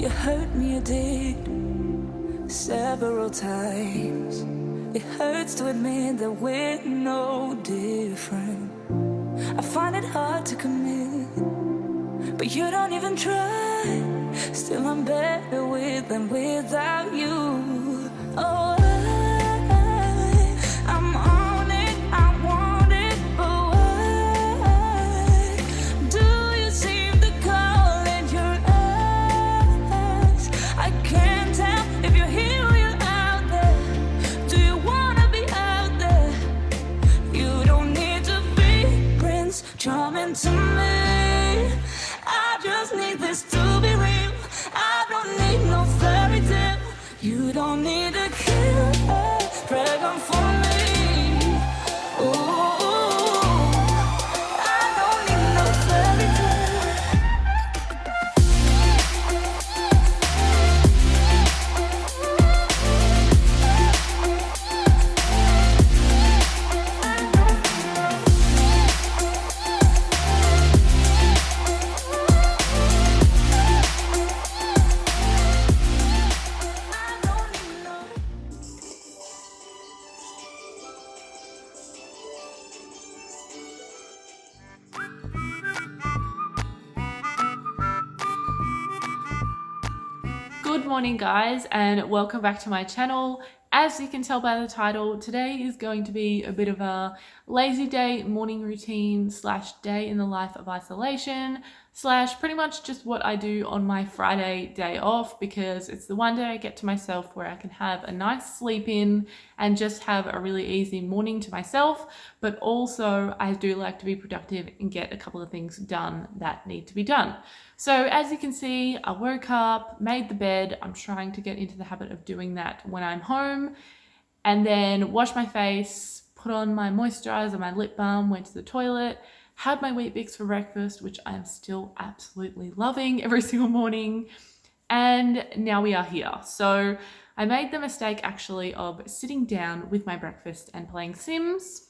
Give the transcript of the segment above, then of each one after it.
You hurt me, you did, several times. It hurts to admit that we're no different. I find it hard to commit, but you don't even try. Still I'm better with than without you. Oh, I'm on it, I want it, but why do you seem to call in your eyes? I can't tell if you're here or you're out there. Do you wanna be out there? You don't need to be Prince Charming to me. I just need this to be real. I don't need no fairy tale. You don't need to kill a dragon for me. Ooh, I don't need no fairy tale. Good morning guys, and welcome back to my channel. As you can tell by the title, today is going to be a bit of a lazy day morning routine slash day in the life of isolation slash pretty much just what I do on my Friday day off, because it's the one day I get to myself where I can have a nice sleep in and just have a really easy morning to myself. But also I do like to be productive and get a couple of things done that need to be done. So as you can see, I woke up, made the bed. I'm trying to get into the habit of doing that when I'm home, and then washed my face, put on my moisturizer, my lip balm, went to the toilet, had my Wheat Bix for breakfast, which I'm still absolutely loving every single morning. And now we are here. So I made the mistake actually of sitting down with my breakfast and playing Sims.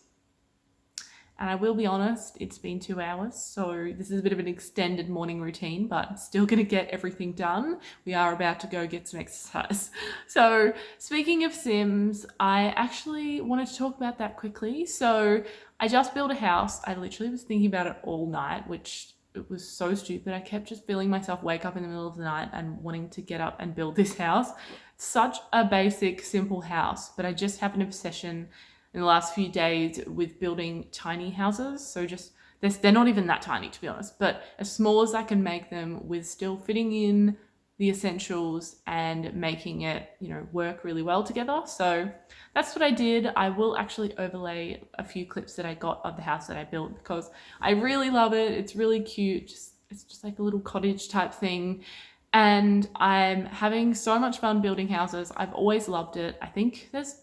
And I will be honest, it's been 2 hours, so this is a bit of an extended morning routine, but I'm still going to get everything done. We are about to go get some exercise. So speaking of Sims, I actually wanted to talk about that quickly. So I just built a house. I literally was thinking about it all night, which it was so stupid. I kept just feeling myself wake up in the middle of the night and wanting to get up and build this house. Such a basic, simple house, but I just have an obsession in the last few days with building tiny houses. So just, they're not even that tiny to be honest, but as small as I can make them with still fitting in the essentials and making it, you know, work really well together. So that's what I did. I will actually overlay a few clips that I got of the house that I built because I really love it. It's really cute. It's just like a little cottage type thing. And I'm having so much fun building houses. I've always loved it. I think there's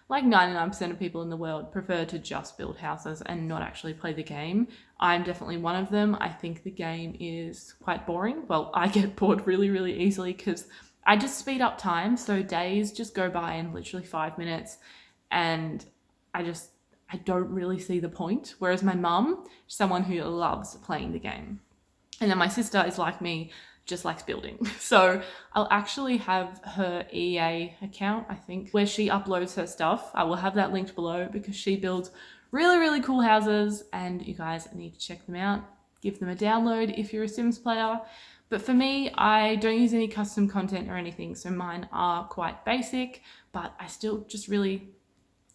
like 99% of people in the world prefer to just build houses and not actually play the game. I'm definitely one of them. I think the game is quite boring. Well, I get bored really, really easily because I just speed up time. So days just go by in literally 5 minutes and I don't really see the point. Whereas my mum, someone who loves playing the game. And then my sister is like me, just likes building. So I'll actually have her EA account, I think, where she uploads her stuff. I will have that linked below because she builds really, really cool houses and you guys need to check them out. Give them a download if you're a Sims player. But for me, I don't use any custom content or anything. So mine are quite basic, but I still just really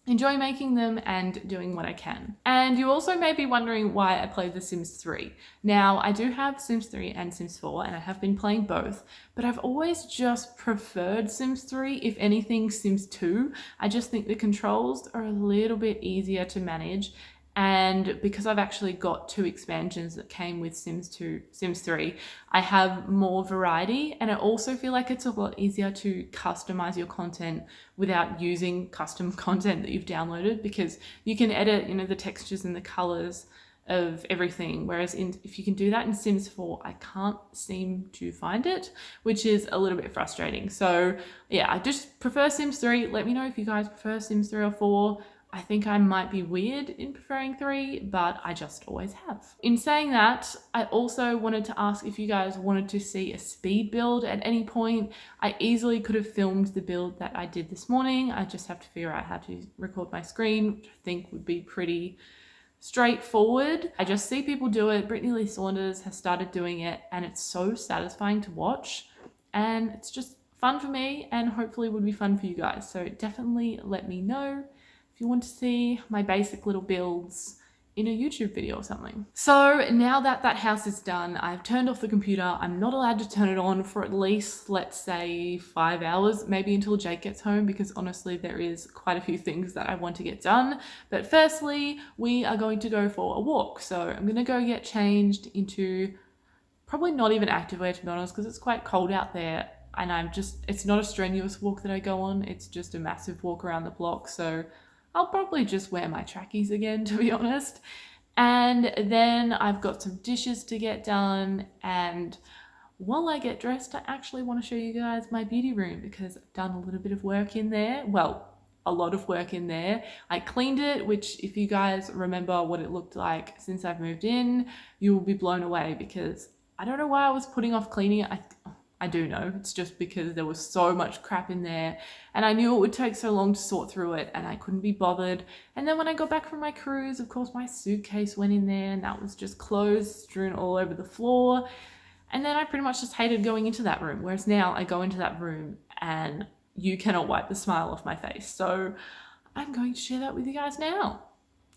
enjoy making them and doing what I can. And you also may be wondering why I play The Sims 3. Now, I do have Sims 3 and Sims 4, and I have been playing both, but I've always just preferred Sims 3. If anything, Sims 2. I just think the controls are a little bit easier to manage. And because I've actually got 2 expansions that came with Sims 3, I have more variety, and I also feel like it's a lot easier to customize your content without using custom content that you've downloaded, because you can edit, you know, the textures and the colors of everything. Whereas if you can do that in Sims 4, I can't seem to find it, which is a little bit frustrating. So yeah, I just prefer Sims 3. Let me know if you guys prefer Sims 3 or 4. I think I might be weird in preferring 3, but I just always have. In saying that, I also wanted to ask if you guys wanted to see a speed build at any point. I easily could have filmed the build that I did this morning. I just have to figure out how to record my screen, which I think would be pretty straightforward. I just see people do it. Brittany Lee Saunders has started doing it, and it's so satisfying to watch, and it's just fun for me and hopefully would be fun for you guys. So definitely let me know if you want to see my basic little builds in a YouTube video or something. So now that that house is done, I've turned off the computer. I'm not allowed to turn it on for at least, let's say, 5 hours, maybe until Jake gets home, because honestly there is quite a few things that I want to get done. But firstly, we are going to go for a walk. So I'm gonna go get changed into probably not even activewear, to be honest, because it's quite cold out there, and it's not a strenuous walk that I go on, it's just a massive walk around the block. So I'll probably just wear my trackies again, to be honest. And then I've got some dishes to get done, and while I get dressed, I actually want to show you guys my beauty room, because I've done a little bit of work in there. Well, a lot of work in there. I cleaned it, which if you guys remember what it looked like since I've moved in, you will be blown away, because I don't know why I was putting off cleaning it. I do know, it's just because there was so much crap in there, and I knew it would take so long to sort through it, and I couldn't be bothered. And then when I got back from my cruise, of course my suitcase went in there, and that was just clothes strewn all over the floor. And then I pretty much just hated going into that room, whereas now I go into that room and you cannot wipe the smile off my face. So I'm going to share that with you guys now.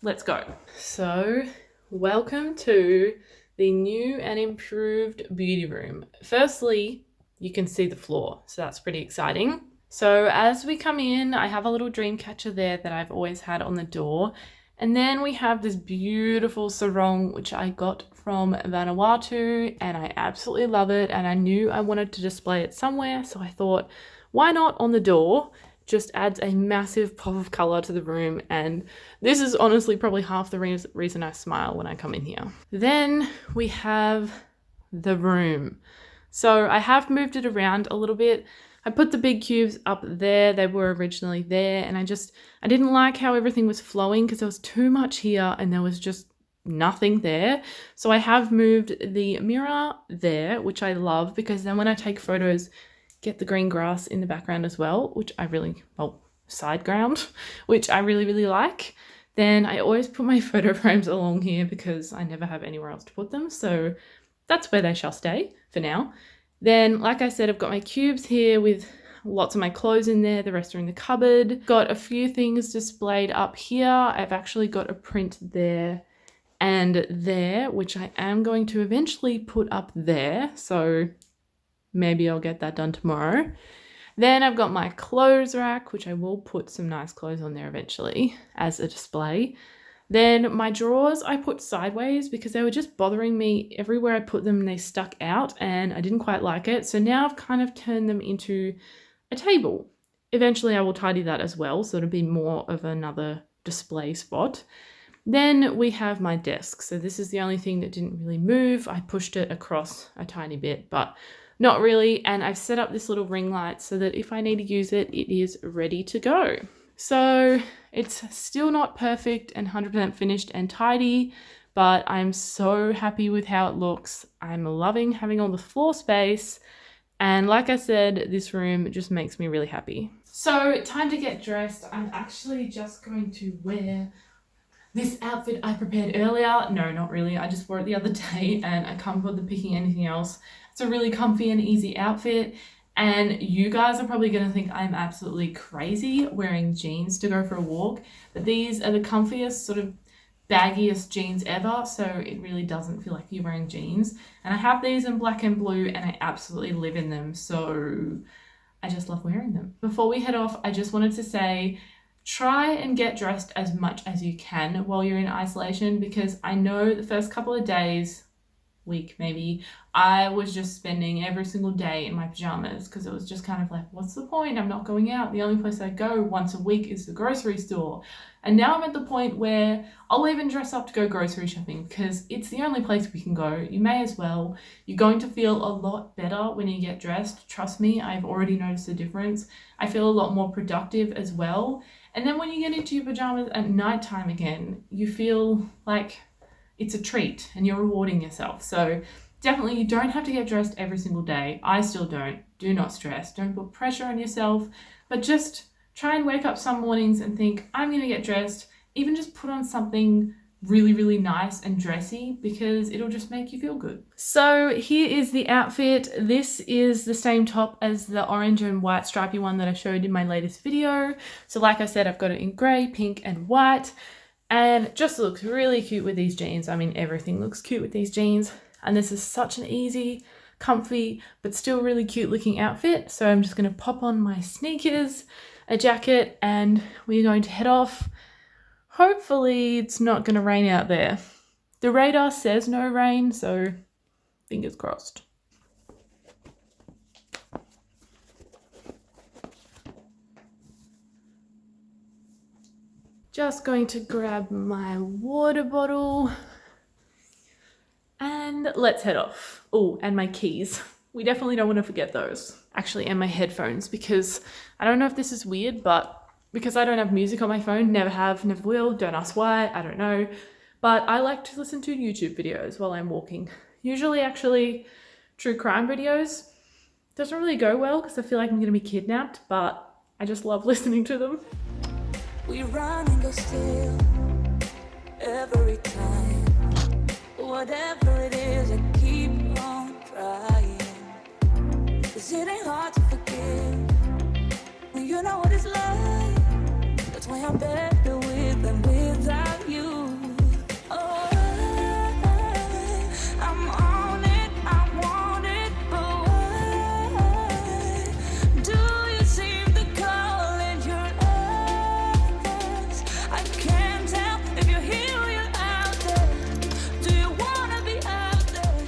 Let's go. So welcome to the new and improved beauty room. Firstly, you can see the floor, so that's pretty exciting. So as we come in, I have a little dream catcher there that I've always had on the door. And then we have this beautiful sarong, which I got from Vanuatu, and I absolutely love it. And I knew I wanted to display it somewhere, so I thought, why not on the door? Just adds a massive pop of color to the room, and this is honestly probably half the reason I smile when I come in here. Then we have the room. So I have moved it around a little bit. I put the big cubes up there. They were originally there, and I didn't like how everything was flowing, because there was too much here and there was just nothing there. So I have moved the mirror there, which I love, because then when I take photos, get the green grass in the background as well, which I really, side ground, which I really, really like. Then I always put my photo frames along here because I never have anywhere else to put them. So that's where they shall stay for now. Then, like I said, I've got my cubes here with lots of my clothes in there. The rest are in the cupboard. Got a few things displayed up here. I've actually got a print there and there, which I am going to eventually put up there. So maybe I'll get that done tomorrow. Then I've got my clothes rack, which I will put some nice clothes on there eventually as a display. Then my drawers I put sideways because they were just bothering me. Everywhere I put them, they stuck out and I didn't quite like it. So now I've kind of turned them into a table. Eventually I will tidy that as well, so it'll be more of another display spot. Then we have my desk. So this is the only thing that didn't really move. I pushed it across a tiny bit, but not really. And I've set up this little ring light so that if I need to use it, it is ready to go. So it's still not perfect and 100% finished and tidy, but I'm so happy with how it looks. I'm loving having all the floor space. And like I said, this room just makes me really happy. So time to get dressed. I'm actually just going to wear this outfit I prepared earlier. No, not really. I just wore it the other day and I can't bother picking anything else. It's a really comfy and easy outfit. And you guys are probably going to think I'm absolutely crazy wearing jeans to go for a walk. But these are the comfiest, sort of baggiest jeans ever. So it really doesn't feel like you're wearing jeans. And I have these in black and blue and I absolutely live in them. So I just love wearing them. Before we head off, I just wanted to say, try and get dressed as much as you can while you're in isolation, because I know the first couple of days, week maybe, I was just spending every single day in my pajamas because it was just kind of like, what's the point? I'm not going out. The only place I go once a week is the grocery store. And now I'm at the point where I'll even dress up to go grocery shopping because it's the only place we can go. You may as well. You're going to feel a lot better when you get dressed. Trust me, I've already noticed a difference. I feel a lot more productive as well. And then when you get into your pajamas at nighttime again, you feel like it's a treat and you're rewarding yourself. So definitely you don't have to get dressed every single day. I still don't. Do not stress. Don't put pressure on yourself, but just try and wake up some mornings and think, I'm going to get dressed. Even just put on something really, really nice and dressy because it'll just make you feel good. So here is the outfit. This is the same top as the orange and white stripy one that I showed in my latest video. So like I said, I've got it in grey, pink and white, and it just looks really cute with these jeans. I mean, everything looks cute with these jeans. And this is such an easy, comfy, but still really cute looking outfit. So I'm just going to pop on my sneakers, a jacket, and we're going to head off. Hopefully it's not going to rain out there. The radar says no rain, so fingers crossed. Just going to grab my water bottle and let's head off. Oh, and my keys. We definitely don't want to forget those. Actually, and my headphones, because I don't know if this is weird, but because I don't have music on my phone, never have, never will, don't ask why, I don't know. But I like to listen to YouTube videos while I'm walking. Usually actually true crime videos. Doesn't really go well because I feel like I'm gonna be kidnapped, but I just love listening to them. We run and go still every time. Whatever it is, I keep on trying. 'Cause it ain't hard to forgive when you know what it's like. That's why I'm better with than without you. Oh, I'm on it, I want it, but why do you seem to call it your ex? I can't tell if you're here or you're out there. Do you wanna be out there?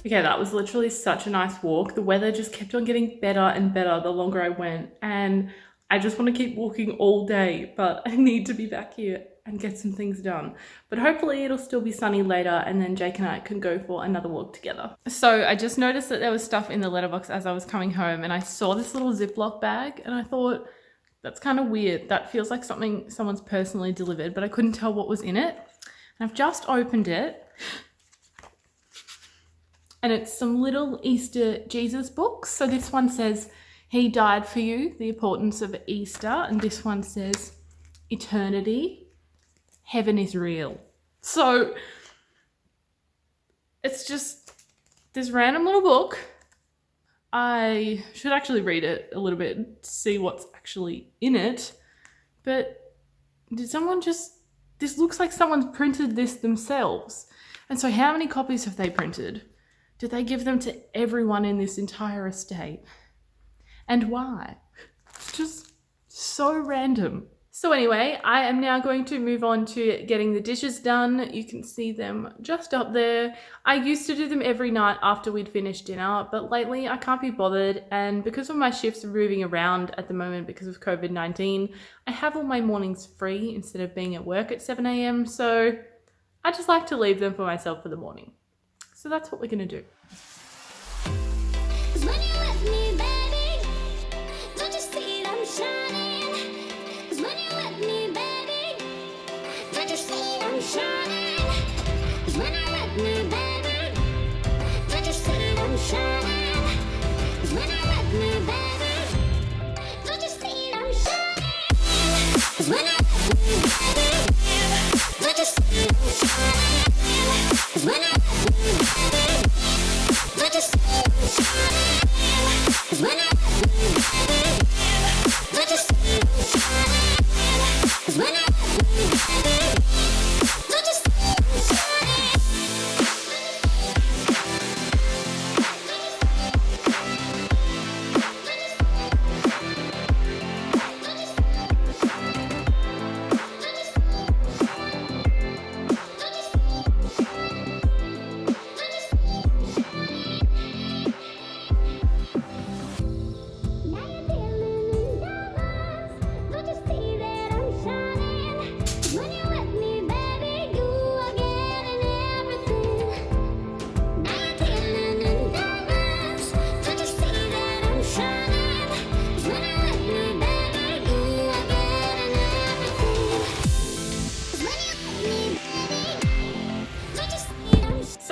Okay, that was literally such a nice walk. The weather just kept on getting better and better the longer I went, and I just want to keep walking all day, but I need to be back here and get some things done. But hopefully it'll still be sunny later and then Jake and I can go for another walk together. So I just noticed that there was stuff in the letterbox as I was coming home, and I saw this little Ziploc bag and I thought, that's kind of weird. That feels like something someone's personally delivered, but I couldn't tell what was in it. And I've just opened it. And it's some little Easter Jesus books. So this one says, He died for you, the importance of Easter. And this one says, eternity, heaven is real. So it's just this random little book. I should actually read it a little bit to see what's actually in it. But did someone just, this looks like someone's printed this themselves. And so how many copies have they printed? Did they give them to everyone in this entire estate? And why? It's just so random. So anyway, I am now going to move on to getting the dishes done. You can see them just up there. I used to do them every night after we'd finished dinner, but lately I can't be bothered. And because of my shifts moving around at the moment because of COVID-19, I have all my mornings free instead of being at work at 7 a.m. So I just like to leave them for myself for the morning. So that's what we're gonna do. 'Cause when you're with me, baby, don't you see I'm shining? 'Cause when you're with me, baby, don't you see I'm shining? 'Cause when you're with me, baby, don't you see I'm shining? 'Cause when you're with me, baby, don't you see I'm shining? 'Cause when you're with me, baby, don't you see I'm shining? 'Cause when you're with me, baby, don't you see I'm shining? 'Cause when you're with me, baby, don't you see I'm shining? 'Cause when you're with me, baby, don't you see I'm shining?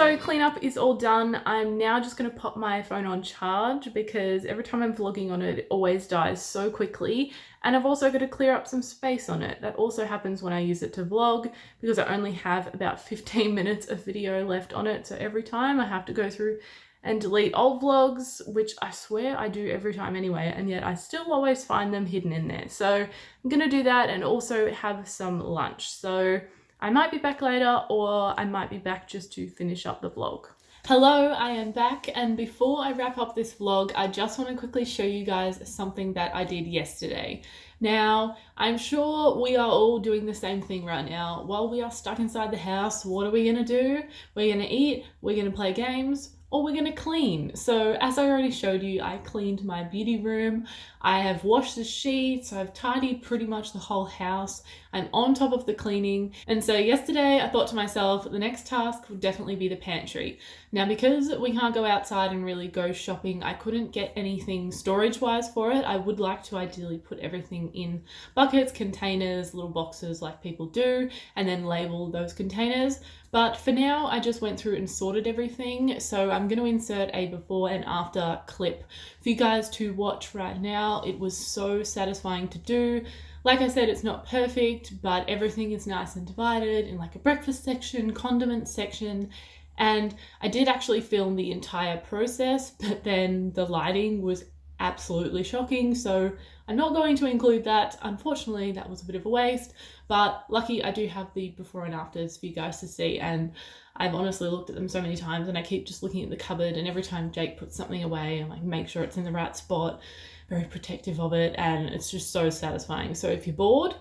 So cleanup is all done. I'm now just going to pop my phone on charge because every time I'm vlogging on it, it always dies so quickly. And I've also got to clear up some space on it. That also happens when I use it to vlog because I only have about 15 minutes of video left on it. So every time I have to go through and delete old vlogs, which I swear I do every time anyway, and yet I still always find them hidden in there. So I'm going to do that and also have some lunch. So I might be back later, or I might be back just to finish up the vlog. Hello, I am back, and before I wrap up this vlog, I just want to quickly show you guys something that I did yesterday. Now, I'm sure we are all doing the same thing right now. While we are stuck inside the house, what are we going to do? We're going to eat, we're going to play games, or we're going to clean. So as I already showed you, I cleaned my beauty room. I have washed the sheets. I've tidied pretty much the whole house. I'm on top of the cleaning. And so yesterday I thought to myself, the next task would definitely be the pantry. Now, because we can't go outside and really go shopping, I couldn't get anything storage wise for it. I would like to ideally put everything in buckets, containers, little boxes like people do, and then label those containers. But for now, I just went through and sorted everything. So I'm going to insert a before and after clip for you guys to watch right now. It was so satisfying to do. Like I said, it's not perfect, but everything is nice and divided in like a breakfast section, condiment section. And I did actually film the entire process, but then the lighting was absolutely shocking. So I'm not going to include that. Unfortunately, that was a bit of a waste, but lucky I do have the before and afters for you guys to see. And I've honestly looked at them so many times, and I keep just looking at the cupboard, and every time Jake puts something away, I'm like, make sure it's in the right spot, very protective of it. And it's just so satisfying. So if you're bored,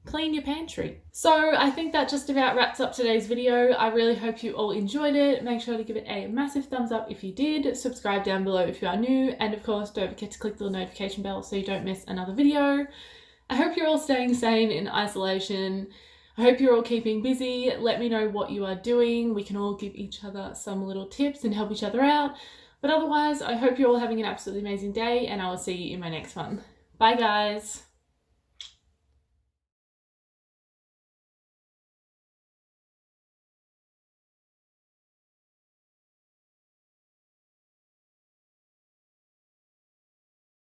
clean your pantry. So I think that just about wraps up today's video. I really hope you all enjoyed it. Make sure to give it a massive thumbs up if you did. Subscribe down below if you are new. And of course, don't forget to click the notification bell so you don't miss another video. I hope you're all staying sane in isolation. I hope you're all keeping busy. Let me know what you are doing. We can all give each other some little tips and help each other out. But otherwise, I hope you're all having an absolutely amazing day, and I will see you in my next one. Bye guys.